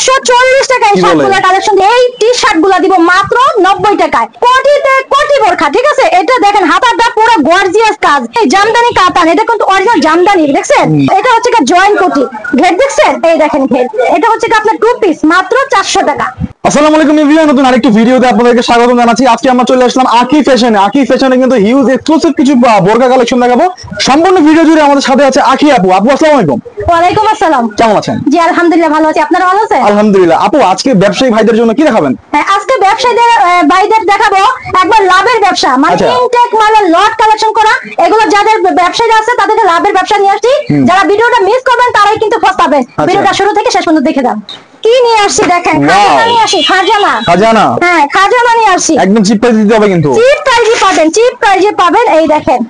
140 টাকা এই শার্টগুলো কালেকশন। এই টি শার্ট গুলা দিব মাত্র 90 টাকায়। কোটিতে কোটি বোরখা, ঠিক আছে? এটা দেখেন হাতাটা পুরো গর্জিয়াস কাজ, এই জামদানি কাতান, এটা কিন্তু অরিজিনাল জামদানি, দেখছেন? এটা হচ্ছে জয়েন্ট কোটি, ঘের দেখছেন? এই দেখেন ঘের। এটা হচ্ছে আপনার 2 পিস মাত্র 400 টাকা। আসসালামু আলাইকুম এভরিওয়ান, নতুন আরেকটি ভিডিওতে আপনাদেরকে স্বাগত জানাচ্ছি। আজকে আমরা চলে আসলাম আকি ফ্যাশনে। আকি ফ্যাশনে কিন্তু হিউজ এক্সক্লুসিভ কিছু বোরকা কালেকশন দেখাবো। সম্পূর্ণ ভিডিও জুড়ে আমাদের সাথে আছে আকি আপু। আপু আসসালামু আলাইকুম। ওয়ালাইকুম আসসালাম। কেমন আছেন? জি আলহামদুলিল্লাহ ভালো আছি, আপনারা ভালো আছেন? আলহামদুলিল্লাহ। আপু আজকে ব্যবসায়ী ভাইদের জন্য কি দেখাবেন? আজকে ব্যবসায়ীদের ভাইদের দেখাবো একবার লাভের ব্যবসা, মানে ইনটেক মালের লট কালেকশন করা। এগুলো যাদের ব্যবসায়ী আছে তাদেরকে লাভের ব্যবসা নিয়ে আসছি। যারা ভিডিওটা মিস করবেন তারাই কিন্তু ফসাবেন। ভিডিওটা শুরু থেকে শেষ পর্যন্ত দেখে যান। কি নিয়ে আসছি দেখেন, খাজানা নিয়ে আসি। খাজানা, খাজানা, হ্যাঁ খাজানা নিয়ে আসি। একদম চিপ প্রাইসে দিতে হবে কিন্তু। চিপ প্রাইসে পাবেন, চিপ প্রাইসে পাবেন। এই দেখেন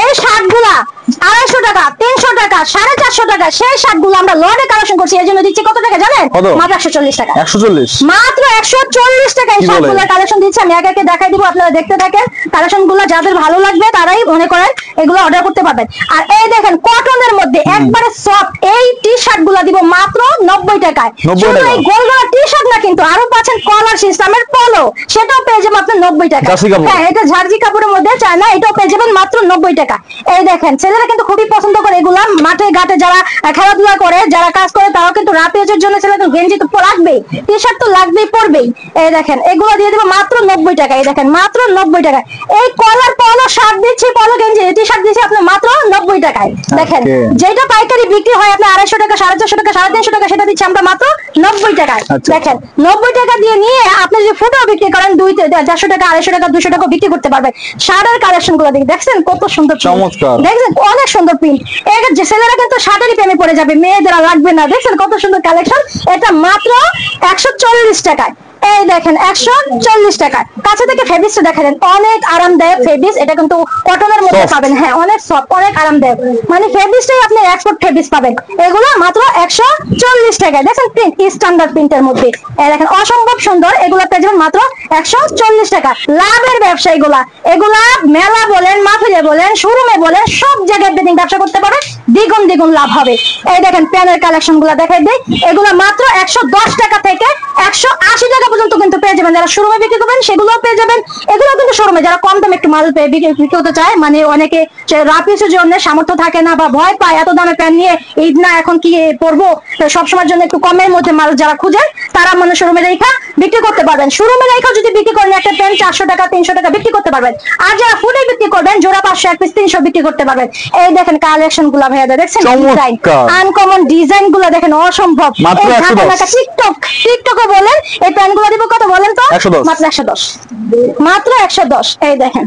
এই শার্টগুলা 250 টাকা, 300 টাকা, 450 টাকা। সেই শার্টগুলো আমরা লটে কালেকশন করছি। এর জন্য দিচ্ছি কত টাকা জানেন? মাত্র 140 টাকা। 140, মাত্র 140 টাকা এই শার্টগুলো কালেকশন দিচ্ছি। আমি একে একে দেখাই দিব, আপনারা দেখতে থাকেন। কালেকশনগুলো যাদের ভালো লাগবে তারাই মনে করেন এগুলো অর্ডার করতে পারবেন। আর এই দেখেন কটনের মধ্যে একবারে সফট এই টি শার্টগুলো দিব মাত্র 90 টাকায়। শুধু এই গোল গোল টি শার্ট না, কিন্তু আরো পাচ্ছেন কলার সিস্টেমের পলো, সেটাও পেয়ে যাবেন মাত্র 90 টাকা। হ্যাঁ এটা ঝার্জি কাপড়ের মধ্যে চায় না, এটাও পেয়ে যাবেন মাত্র 90 টাকা। এই দেখেন ছেলেরা কিন্তু খুবই পছন্দ করে এগুলা। মাঠে ঘাটে যারা খেলাধুলা করে, যারা কাজ করে, তারাও কিন্তু রাতের জন্য ছেলেদের গেঞ্জি তো লাগবেই, টি শার্ট তো লাগবেই, পরবেই। এই দেখেন এগুলো দিয়ে দেবো মাত্র 90 টাকা। এই দেখেন মাত্র 90 টাকা। এই কলার পলো শার্ট দিচ্ছি, পলো গেঞ্জি টি শার্ট দিচ্ছি আপনার মাত্র 90 টাকায়। দেখেন যেটা পাইকারি বিক্রি হয় আপনার 250 টাকা, 450 টাকা, 350 টাকা, সেটা দিচ্ছি আমরা মাত্র 90 টাকায়। দেখেন 90 টাকা দিয়ে নিয়ে আপনি যদি ফুটো বিক্রি করেন 400 টাকা, 250 টাকা, 200 টাকা বিক্রি করতে পারবেন। শার্টের কালেকশন গুলো দেখছেন কত সুন্দর, চমৎকার, দেখছেন অনেক সুন্দর প্রিন্ট। এর যে ছেলেরা কিন্তু শার্টেরই প্রেমে পড়ে যাবে, মেয়েদেরা লাগবে না। দেখছেন কত সুন্দর কালেকশন। এটা মাত্র 140 টাকায়। এই দেখেন 140 টাকা। কাছে থেকে ফেব্রিক্সটা দেখেন, অনেক আরামদায়ক ফেব্রিক্স। এটা কিন্তু কটনের মধ্যে পাবেন, হ্যাঁ অনেক সফট, অনেক আরামদায়ক, মানে ফেব্রিক্সটাই আপনি এক্সপোর্ট ফেব্রিক্স পাবেন। এগুলো মাত্র 140 টাকা। দেখেন প্রিন্ট স্ট্যান্ডার্ড প্রিন্টের মধ্যে, এই দেখেন অসম্ভব সুন্দর। এগুলো পেয়ে যাবেন মাত্র 140 টাকা। লাভের ব্যবসা এগুলা। এগুলা মেলা বলেন, মাহফিলে বলেন, শোরুমে বলেন, সব জায়গায় বেদিং ব্যবসা করতে পারে, দ্বিগুণ দ্বিগুণ লাভ হবে। এই দেখেন প্যানের কালেকশন গুলা দেখাই দেই। এগুলো মাত্র 110 টাকা থেকে 180 টাকা পর্যন্ত কিন্তু পেয়ে যাবেন। যারা শোরুমে বিক্রি করবেন সেগুলোও পেয়ে যাবেন। এগুলো কিন্তু শোরুমে যারা কম দামে একটু মাল বিক্রি করতে চায়, মানে অনেকে রাপিসের জন্য সামর্থ্য থাকে না বা ভয় পায় এত দামে প্যান নিয়ে, ঈদ না এখন কি পরবো, সবসময়ের জন্য একটু কমের মধ্যে মাল যারা খুঁজেন তারা মানে শোরুমে রেখা বিক্রি করতে পারবেন। শোরুমে রেখা যদি বিক্রি করেন একটা প্যান 400 টাকা, 300 টাকা বিক্রি করতে পারবেন। আর যারা ফুডে বিক্রি করবেন জোড়া 500, 1 পিস 300 বিক্রি করতে পারবেন। এই দেখেন কালেকশন গুলা ভাইয়া দেখছেন, ডিজাইন আনকমন ডিজাইন গুলা দেখেন অসম্ভব। টিকটকে বলেন এই প্যান গুলো দিব কত বলেন তো? মাত্র 110, মাত্র 110। এই দেখেন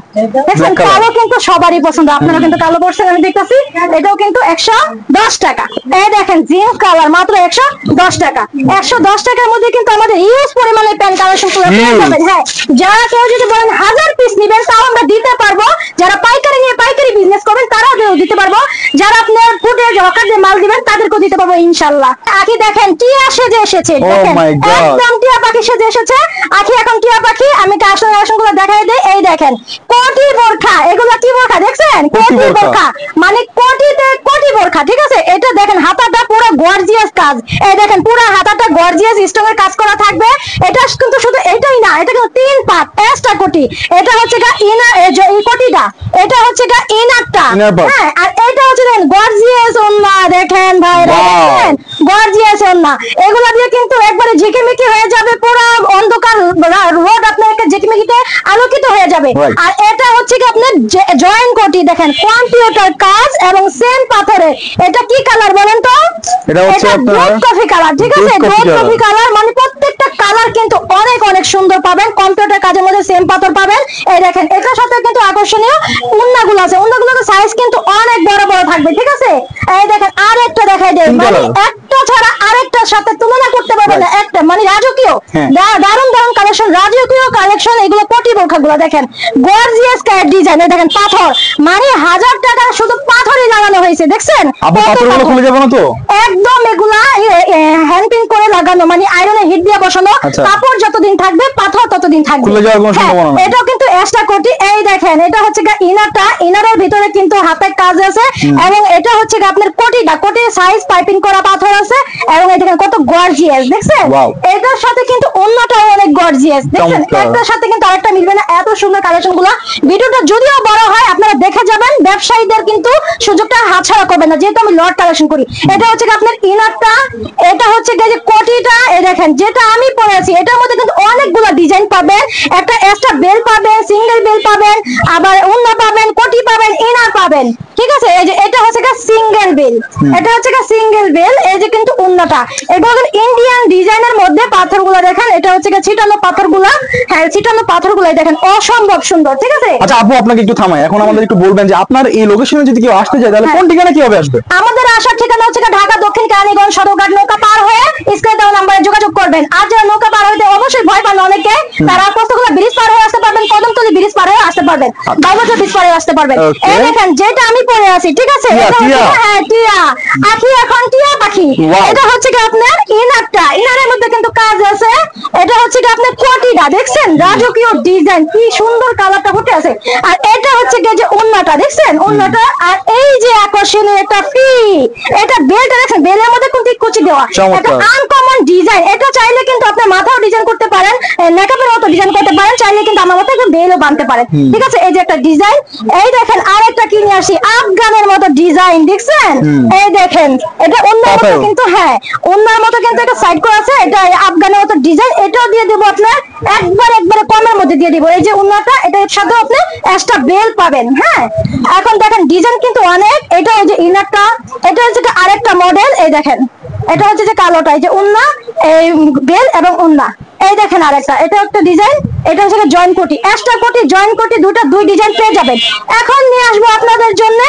দেখছেন কালো কিন্তু সবারই পছন্দ, আপনারা কিন্তু কালো পড়ছেন আমি দেখতেছি। এটাও কিন্তু 110 টাকা। এই দেখেন জিন্স কালার মাত্র 110 টাকা। 110 টাকার মধ্যে কিন্তু আমাদের ইউজ পরিমাণে প্যান কালেকশন করে পেয়ে যাবেন। হ্যাঁ যারা কেউ যদি বলেন 1000 পিস নেবেন তাও আমরা দিতে পারবো। যারা পাইকারি নিয়ে পাইকারি বিজনেস করবেন তারাও দিতে পারবো। যারা আপনার ফুডে রকার দিয়ে মাল দিবেন তাদেরকেও দিতে পারবো ইনশাআল্লাহ। আখি দেখেন টিয়া সেজে এসেছে, দেখেন একদম টিয়া পাখি সেজে এসেছে আখি। এখন টিয়া পাখি আমি কালেকশন গুলো দেখাই দেই। এই দেখেন কোটি বোরখা, এগুলো কি বোরখা দেখছেন? কোটি বোরখা, মানে কোটিতে কোটি বোরখা, ঠিক আছে? এটা দেখেন হাতাটা পুরো গর্জিয়াস কাজ। এই দেখেন পুরো হাতাটা গর্জিয়াস স্টোনের কাজ করা থাকবে। এটা কিন্তু শুধু এটাই না, এটা কিন্তু 3 পার্ট, এক্সট্রা কোটি। এটা হচ্ছে ইনার, এই কোটিটা এটা হচ্ছে ইনারটা, হ্যাঁ। আর এটা হচ্ছে দেখেন গর্জিয়াস ওন্না, দেখেন ভাইরা দেখেন গর্জিয়াস ওন্না। এগুলা দিয়ে কিন্তু একবারে ঝিকিমিকি হয়ে যাবে, পুরো অন্ধকার রোড আপনার একটা ঝিকিমিকিতে আলোকিত হয়ে যাবে। আর এটা হচ্ছে কি আপনার জয়েন্ট কোটি, দেখেন কম্পিউটার কাজ এবং সেম পাথরের। এটা কি কালার বলেন তো? এটা দুধ কফি কালার, ঠিক আছে? দুধ কফি কালার, মানে প্রত্যেকটা কালার কিন্তু অনেক অনেক সুন্দর পাবেন। কম্পিউটার কাজের মধ্যে সেম পাথর পাবেন। এই দেখেন এটার সাথে কিন্তু আকর্ষণীয় উন্নাগুলো আছে। উন্নাগুলোর সাইজ কিন্তু অনেক বড় বড় থাকবে, ঠিক আছে? এই দেখেন আরেকটা দেখাই দেই, মানে একটা ছাড়া আরেকটার সাথে তুলনা করতে পারবেন না। একটা মানে রাজকীয়, দারুণ দারুণ কালেকশন, রাজকীয় কালেকশন। এগুলো কোটি বোরখা গুলো দেখেন গর্জিয়াস ডিজাইন। দেখেন পাথর, মানে 1000 টাকা শুধু পাথরই লাগানো হয়েছে, দেখছেন? একদম এগুলা হ্যান্ড প্রিন্ট করে লাগানো, মানে আয়রনে হিট ইট দিয়ে বসানো, কাপড় যতদিন থাকবে পাথর ততদিন থাকবে। এটাও কিন্তু এক্সট্রা কোটি। এই দেখেন এটা হচ্ছে ইনারটা, ইনারের ভিতরে কিন্তু হাতের কাজ আছে এবং এটা হচ্ছে আপনার কোটিটা, কোটির সাইজ পাইপিং করা পাথর আছে এবং এই দেখেন কত গর্জিয়াস দেখছেন। এটার সাথে কিন্তু অন্যটাও অনেক গর্জিয়াস দেখছেন, একটার সাথে কিন্তু আরেকটা মিলবে না, এত সুন্দর কালেকশন গুলো। ভিডিওটা যদিও বড় হয় আপনারা দেখে যাবেন, ব্যবসায়ীদের কিন্তু সুযোগটা হাতছাড়া করবেন না, যেহেতু আমি লট কালেকশন করি। এটা হচ্ছে আপনার ইনারটা, এটা হচ্ছে যে কোটিটা। এই দেখেন যেটা আমি পরেছি এটার মধ্যে কিন্তু অনেকগুলো ডিজাইন পাবেন, একটা এক্সট্রা বেল পাবেন, সিঙ্গেল বেল পাবেন, আবার ওন্না পাবেন, কোটি পাবেন, ইনার পাবেন, ঠিক আছে। এই যে এটা হচ্ছে সিঙ্গেল বেল, এটা হচ্ছে সিঙ্গেল বেল। এই যে কিন্তু ওন্নাটা এগুলো ইন্ডিয়ান ডিজাইনের মধ্যে পাথরগুলো দেখেন, এটা হচ্ছে ছিটানো পাথরগুলো। হ্যাঁ ছিটানো পাথরগুলো দেখেন অসম্ভব সুন্দর, ঠিক আছে। আচ্ছা আপু আপনাকে একটু থামাই, এখন আমাদের একটু বলবেন যে আপনার এই লোকেশনে যদি কেউ আসতে চায় তাহলে কোন ঠিকানা কিভাবে আসবে? আমাদের আসার ঠিকানা হচ্ছে ঢাকা দক্ষিণ কেরানীগঞ্জ সদরঘাট, নৌকা পার হয়ে স্ক্রিনে দেওয়া নম্বরে যোগাযোগ করবেন। আর যারা নৌকা পার হইতে অবশ্যই ভয় পান অনেকে, তারা কতগুলো ব্রিজ পার হয়ে আসতে পারবেন, কদমতলী ব্রিজ পার হয়ে আসতে পারবেন, বাবুচর ব্রিজ পার হয়ে আসতে পারবেন। এই দেখেন যেটা আমি পরে আছি, ঠিক আছে, এটা হচ্ছে হ্যাঁ টিয়া আখি, এখন টিয়া পাখি। এটা হচ্ছে আপনার ইনারটা, ইনারের মধ্যে কিন্তু কাজ আছে। এটা হচ্ছে আপনার কোটিটা দেখছেন, রাজকীয় ডিজাইন, কি সুন্দর কালারটা ফুটে আছে। আর এটা হচ্ছে যে ওন্নাটা দেখছেন, ওন্নাটা। আর এই যে আকর্ষণীয় একটা ফ্রি, এটা বেলটা দেখছেন, বেলের মধ্যে কিন্তু কুচি দেওয়া, এটা আনকমন ডিজাইন। এটা চাইলে কিন্তু আপনি মাথাও ডিজাইন করতে পারেন, নেকআপের মতো ডিজাইন করতে পারেন, চাইলে কিন্তু আমার মতো একটা বেলও বানতে পারেন, ঠিক আছে। এই যে একটা ডিজাইন। এই দেখেন আরেকটা কিনে আসি, আফগানের মতো ডিজাইন দেখছেন। এই দেখেন এটা ওন্নার মতো কিন্তু, হ্যাঁ ওন্নার মতো কিন্তু এটা সাইড করা আছে, এটা আফগানের মতো ডিজাইন। এটাও দিয়ে দেবো আপনার একবারে কমের মধ্যে দিয়ে দিব। এই যে ওন্নাটা, এটার সাথে আপনি এক্সট্রা বেল পাবেন। হ্যাঁ এখন দেখেন ডিজাইন কিন্তু অনেক। এটা এই যে ইনারটা, এটা হচ্ছে আরেকটা মডেল। এই দেখেন এটা হচ্ছে যে কালোটা, এই যে ওন্না, এই বেল এবং ওন্না। এই দেখেন আরেকটা, এটা একটা ডিজাইন, এটা হচ্ছে জয়েন্ট কোটি, এক্সট্রা কোটি, জয়েন্ট কোটি, দুই ডিজাইন পেয়ে যাবেন। এখন নিয়ে আসবো আপনাদের জন্য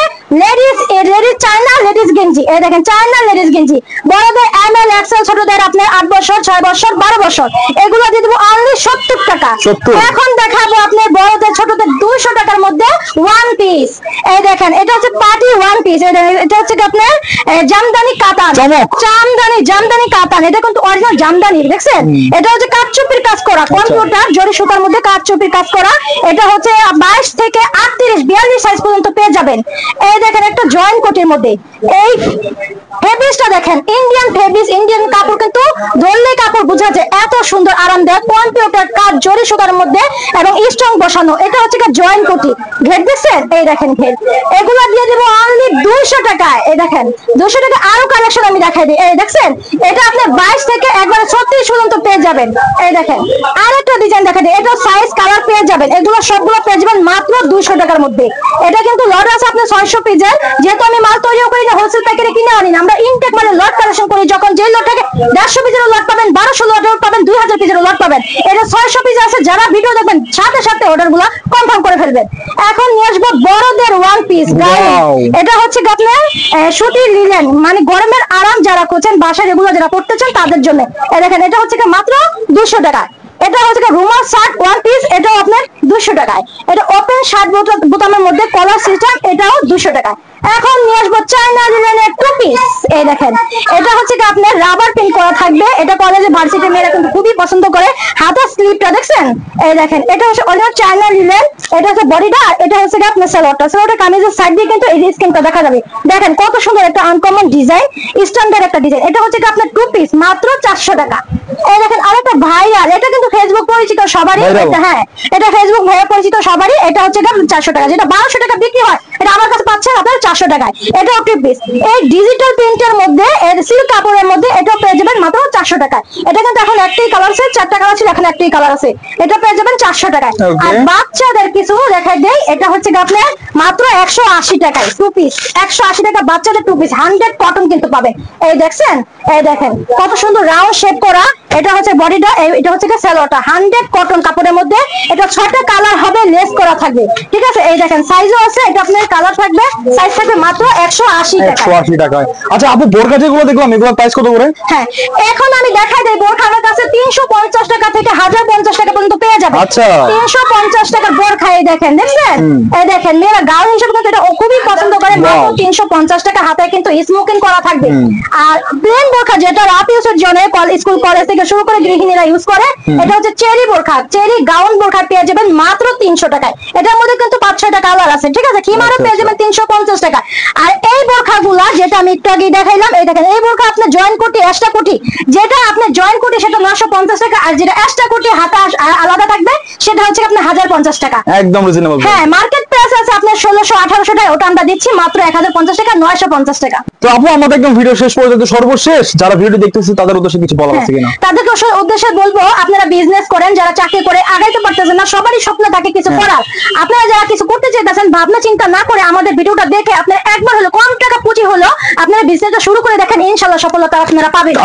লেডিস চায়না লেডিস গেঞ্জি। এই দেখেন চায়না লেডিস গেঞ্জি, বড়দের এমএল এক্সেল, ছোটদের আপনার 8 বছর, 6 বছর, 12 বছর। এগুলো দিয়ে দেবো অনলি 70 টাকা। এখন দেখাবো আপনার বড়দের ছোটদের 200 টাকার মধ্যে ওয়ান পিস। এই দেখেন এটা হচ্ছে পার্টি ওয়ান পিস। এটা হচ্ছে আপনার জামদানি কাতান, জামদানি কাতান। এটা কিন্তু অরিজিনাল জামদানি দেখছেন। এটা হচ্ছে কাঠচুপির কাজ করা, কম্পিউটার জরি সুতার মধ্যে কাঠচুপির কাজ করা। এটা হচ্ছে 22 থেকে 38, 42 সাইজ পর্যন্ত পেয়ে যাবেন। এই দেখেন একটা জয়েন্ট কোটির মধ্যে, এই ফেব্রিক্সটা দেখেন, ইন্ডিয়ান ফেব্রিক্স, ইন্ডিয়ান কাপড় কিন্তু ধরলে কাপড় বোঝা যায়, এত সুন্দর আরামদায়ক, কম্পিউটার কাজ জরি সুতার মধ্যে এবং স্ট্রং বসানো। এটা হচ্ছে জয়েন্ট কোটি, ঘের দেখছেন, এই দেখেন ঘের। এগুলো দিয়ে দেবো অনলি 200 টাকায়। এই দেখেন 200 টাকা। আরো কালেকশন আমি দেখাই দিই, এই দেখছেন এটা আপনি 22 থেকে একবারে 36 পর্যন্ত পেয়ে যাবেন। এই দেখেন আরেকটা ডিজাইন দেখা দিই, এটা সাইজ কালার পেয়ে যাবেন। এগুলো সবগুলো পেয়ে যাবেন মাত্র 200 টাকার মধ্যে। এটা কিন্তু লট আছে আপনার 600 পিসের, যেহেতু আমি মাল তৈরিও করি না, হোলসেল প্যাকেটে কিনে আনি না, আমরা ইনটেক মানে লট কালেকশন করি। যখন যে লট থাকে 150 পিসের লট পাবেন, 1200 লটের পাবেন, 2000 পিসের লট পাবেন। এটা 600 পিস আছে, যারা ভিডিও দেখবেন সাথে সাথে অর্ডার গুলা কনফার্ম করে ফেলবেন। এখন নিয়ে আসবো বড়দের ওয়ান পিস গাউন। এটা হচ্ছে আপনার সুতি লিলেন, মানে গরমের আরাম যারা করছেন, বাসায় এগুলো যারা পড়তে চান তাদের জন্য। এই দেখেন এটা হচ্ছে মাত্র 200 টাকা। এটা হচ্ছে রুমাল শার্ট ওয়ান পিস, এটাও আপনার 200 টাকায়। এটা ওপেন শার্ট বোতামের মধ্যে কলার সিস্টেম, এটাও 200 টাকা। এখন নিয়ে আসবো চায়না লিনেনের টু পিস। এই দেখেন এটা হচ্ছে আপনার রাবার প্রিন্ট করা থাকবে। এটা কলেজে ভার্সিটি মেয়েরা কিন্তু খুবই পছন্দ করে। হাতের স্লিপটা দেখছেন, এই দেখেন এটা হচ্ছে অরিজিনাল চায়না লিনেন। এটা হচ্ছে বডিটা, এটা হচ্ছে আপনার সালোয়ারটা কামিজের সাইড দিয়ে কিন্তু এই স্কিনটা দেখা যাবে। দেখেন কত সুন্দর একটা আনকমন ডিজাইন, স্ট্যান্ডার্ড একটা ডিজাইন। এটা হচ্ছে আপনার টু পিস মাত্র 400 টাকা। এই দেখেন আরেকটা ভাইরাল, এটা কিন্তু ফেসবুক পরিচিত সবারই। হ্যাঁ এটা ফেসবুক ভাইরাল পরিচিত সবারই। এটা হচ্ছে 400 টাকা, যেটা 1200 টাকা বিক্রি হয়, এটা আমার কাছে পাচ্ছেন আপনার 400 টাকায়। এটা টু পিস, এই ডিজিটাল প্রিন্টের মধ্যে, সিল্ক কাপড়ের মধ্যে, এটা পেয়ে যাবেন মাত্র 400 টাকায়। এটা কিন্তু এখন একটাই কালার আছে, 4টা কালার ছিল, এখন একটাই কালার আছে। এটা পেয়ে যাবেন 400 টাকায়। আর বাচ্চাদের কিছু দেখাই দেই, এটা হচ্ছে আপনার মাত্র 180 টাকায় টু পিস। 180 টাকা বাচ্চাদের টু পিস, 100 কটন কিন্তু পাবেন। এই দেখছেন, এই দেখেন কত সুন্দর রাউন্ড শেপ করা। এটা হচ্ছে বডিটা, এটা হচ্ছে সালোয়ারটা, 100 কটন কাপড়ের মধ্যে। এটা 6টা কালার হবে, লেস করা থাকবে, ঠিক আছে। এই দেখেন সাইজও আছে, এটা আপনার কালার থাকবে, সাইজ থাকবে মাত্র 180 টাকা। 180 টাকায়। আচ্ছা আপু বোরকা যেগুলো দেখলাম এগুলোর প্রাইস কত করে? হ্যাঁ এখন আমি দেখাই দেই, বোরকা আমার কাছে 350 টাকা থেকে 1050 টাকা পর্যন্ত পেয়ে যাবেন। আচ্ছা 350 টাকার বোরখা। এই দেখেন, দেখছেন? এই দেখেন, মেয়েরা গাউন হিসেবে কিন্তু এটা খুবই পছন্দ করে। মাত্র 350 টাকা, হাতে কিন্তু স্মোকিং করা থাকবে। আর প্লেন বোরখা যেটা রাফ ইউজের জন্য স্কুল কলেজ থেকে শুরু করে গৃহিণীরা ইউজ করে, এটা হচ্ছে চেরি বোরখা। চেরি গাউন বোরখা পেয়ে যাবেন মাত্র 300 টাকায়। এটার মধ্যে কিন্তু 5-6টা কালার আছে, ঠিক আছে? খিমারও পেয়ে যাবেন 350 টাকা। আর এই বোরখাগুলা যেটা আমি একটু আগে দেখাইলাম, এই দেখেন, এই বোরখা আপনার জয়েন্ট কোটি, এক্সট্রা কোটি, যেটা আপনার জয়েন্ট কোটি সেটা 950 টাকা, আর যেটা এক্সট্রা কোটি হাতে আলাদা থাকবে সেটা হচ্ছে আপনার 1050 টাকা। একদম রিজনেবল। হ্যাঁ, মার্কেট প্রাইস আছে আপনার 1600-1800 টাকা, ওটা আমরা দিচ্ছি মাত্র 1050 টাকা, 950 টাকা। তো আপু আমাদের একদম ভিডিও শেষ পর্যন্ত, সর্বশেষ যারা ভিডিওটি দেখতেছে তাদের উদ্দেশ্যে কিছু বলা আছে কিনা? তাদেরকে উদ্দেশ্যে বলবো, আপনারা বিজনেস করেন, যারা চাকরি করে আগাইতে পারতেছেন না, সবারই স্বপ্ন থাকে কিছু করার। আপনারা যারা কিছু করতে চাইতেছেন, ভাবনা চিন্তা না করে আমাদের ভিডিওটা দেখে আপনারা একবার হলো, কম টাকা পুঁজি হলো, আপনারা বিজনেসটা শুরু করে দেখেন, ইনশাআল্লাহ সফলতা আপনারা পাবেন।